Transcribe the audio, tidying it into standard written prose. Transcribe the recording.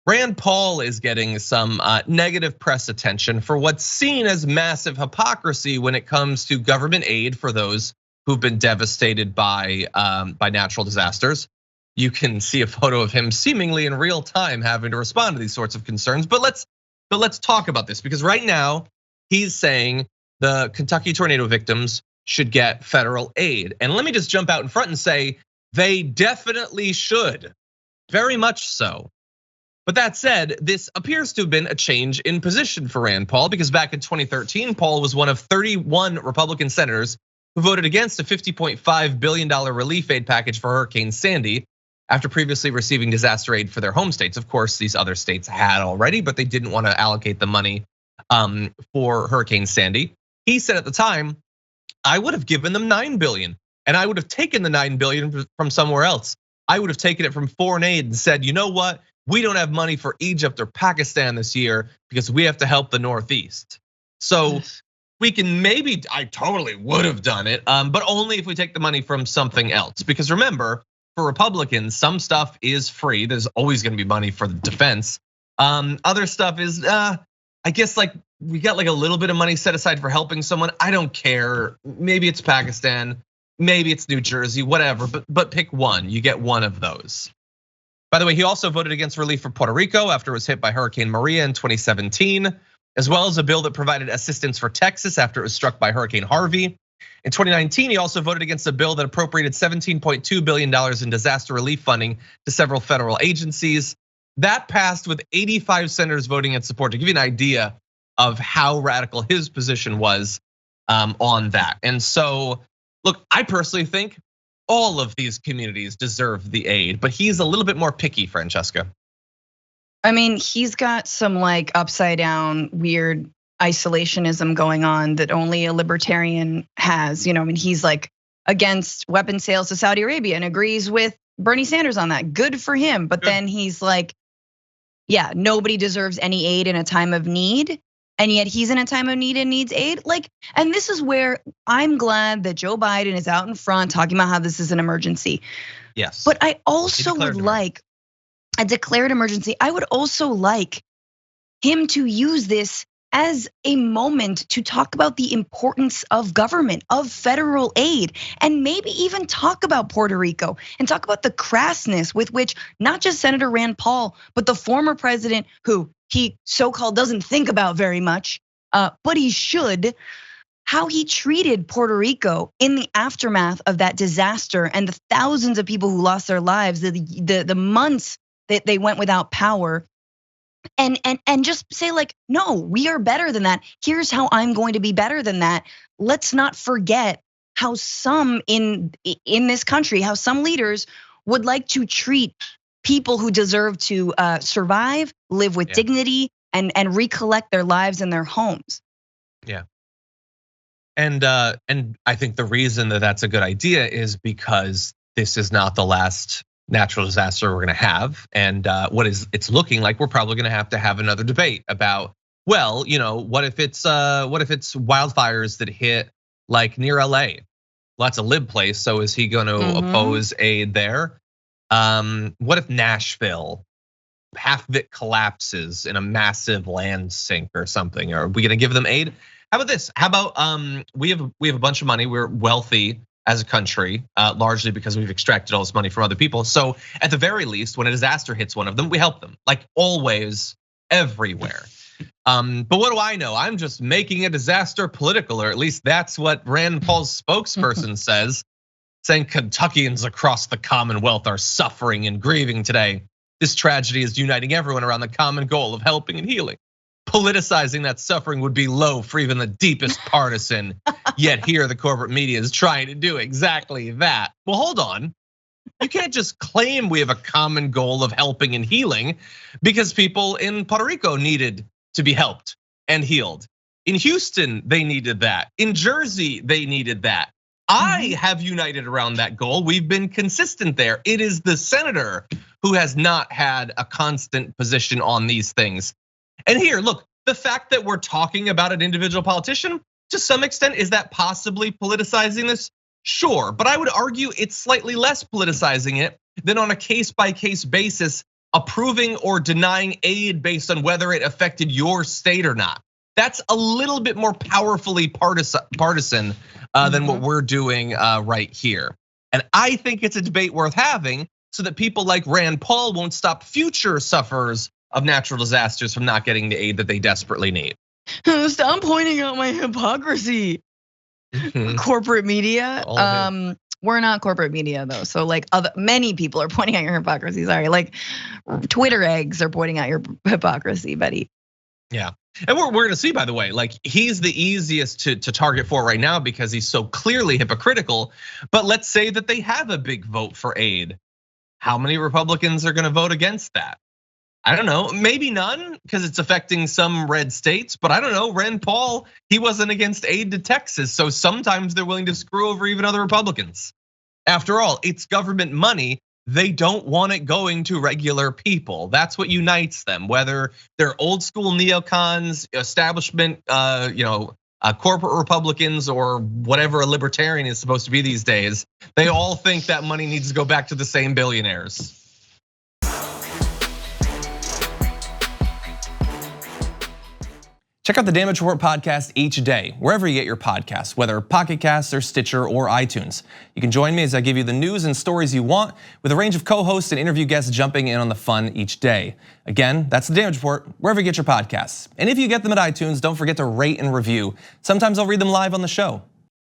Rand Paul is getting some negative press attention for what's seen as massive hypocrisy when it comes to government aid for those who've been devastated by natural disasters. You can see a photo of him seemingly in real time having to respond to these sorts of concerns. But let's talk about this, because right now he's saying the Kentucky tornado victims should get federal aid. And let me just jump out in front and say they definitely should, very much so. But that said, this appears to have been a change in position for Rand Paul, because back in 2013, Paul was one of 31 Republican senators who voted against a $50.5 billion relief aid package for Hurricane Sandy after previously receiving disaster aid for their home states. Of course, these other states had already, but they didn't want to allocate the money for Hurricane Sandy. He said at the time, I would have given them $9 billion, and I would have taken the $9 billion from somewhere else. I would have taken it from foreign aid and said, you know what? We don't have money for Egypt or Pakistan this year because we have to help the Northeast. So we can maybe, I totally would have done it, but only if we take the money from something else. Because remember, for Republicans, some stuff is free. There's always gonna be money for the defense. Other stuff is, I guess like we got like a little bit of money set aside for helping someone. I don't care, maybe it's Pakistan, maybe it's New Jersey, whatever, but pick one, you get one of those. By the way, he also voted against relief for Puerto Rico after it was hit by Hurricane Maria in 2017, as well as a bill that provided assistance for Texas after it was struck by Hurricane Harvey. In 2019, he also voted against a bill that appropriated $17.2 billion in disaster relief funding to several federal agencies. That passed with 85 senators voting in support, to give you an idea of how radical his position was on that. And so, look, I personally think all of these communities deserve the aid, but he's a little bit more picky, Francesca. I mean, he's got some like upside down, weird isolationism going on that only a libertarian has. I mean, he's like against weapon sales to Saudi Arabia and agrees with Bernie Sanders on that. Good for him. But then he's like, yeah, nobody deserves any aid in a time of need. And yet he's in a time of need and needs aid. Like, and this is where I'm glad that Joe Biden is out in front talking about how this is an emergency. Yes. But I also would like a declared emergency. I would also like him to use this as a moment to talk about the importance of government, of federal aid, and maybe even talk about Puerto Rico and talk about the crassness with which not just Senator Rand Paul, but the former president, who he so-called doesn't think about very much, but he should, how he treated Puerto Rico in the aftermath of that disaster and the thousands of people who lost their lives, the months that they went without power. And just say like, no, we are better than that. Here's how I'm going to be better than that. Let's not forget how some in this country, how some leaders would like to treat people who deserve to survive, live with dignity, and recollect their lives and their homes. Yeah. And I think the reason that that's a good idea is because this is not the last natural disaster we're gonna have. And it's looking like we're probably gonna have to have another debate about, well, what if it's wildfires that hit like near LA? Well, that's a lib place, so is he gonna oppose aid there? What if Nashville, half of it collapses in a massive land sink or something? Are we gonna give them aid? How about this? How about we have a bunch of money, we're wealthy as a country, largely because we've extracted all this money from other people. So at the very least, when a disaster hits one of them, we help them, like always, everywhere. But what do I know? I'm just making a disaster political, or at least that's what Rand Paul's spokesperson says, saying Kentuckians across the Commonwealth are suffering and grieving today. This tragedy is uniting everyone around the common goal of helping and healing. Politicizing that suffering would be low for even the deepest partisan. Yet here the corporate media is trying to do exactly that. Well, hold on. You can't just claim we have a common goal of helping and healing because people in Puerto Rico needed to be helped and healed. In Houston, they needed that. In Jersey, they needed that. I have united around that goal. We've been consistent there. It is the senator who has not had a constant position on these things. And here, look, the fact that we're talking about an individual politician, to some extent, is that possibly politicizing this? Sure, but I would argue it's slightly less politicizing it than on a case-by-case basis approving or denying aid based on whether it affected your state or not. That's a little bit more powerfully partisan than what we're doing right here. And I think it's a debate worth having so that people like Rand Paul won't stop future sufferers of natural disasters from not getting the aid that they desperately need. Stop pointing out my hypocrisy. Corporate media. We're not corporate media though. So like many people are pointing out your hypocrisy. Sorry, like Twitter eggs are pointing out your hypocrisy, buddy. Yeah, and we're gonna see, by the way, like he's the easiest to target for right now because he's so clearly hypocritical. But let's say that they have a big vote for aid. How many Republicans are gonna vote against that? I don't know, maybe none because it's affecting some red states, but I don't know, Rand Paul, he wasn't against aid to Texas. So sometimes they're willing to screw over even other Republicans. After all, it's government money. They don't want it going to regular people. That's what unites them, whether they're old school neocons, establishment, corporate Republicans or whatever a libertarian is supposed to be these days. They all think that money needs to go back to the same billionaires. Check out the Damage Report podcast each day, wherever you get your podcasts, whether Pocket Casts or Stitcher or iTunes. You can join me as I give you the news and stories you want, with a range of co-hosts and interview guests jumping in on the fun each day. Again, that's the Damage Report, wherever you get your podcasts. And if you get them at iTunes, don't forget to rate and review. Sometimes I'll read them live on the show.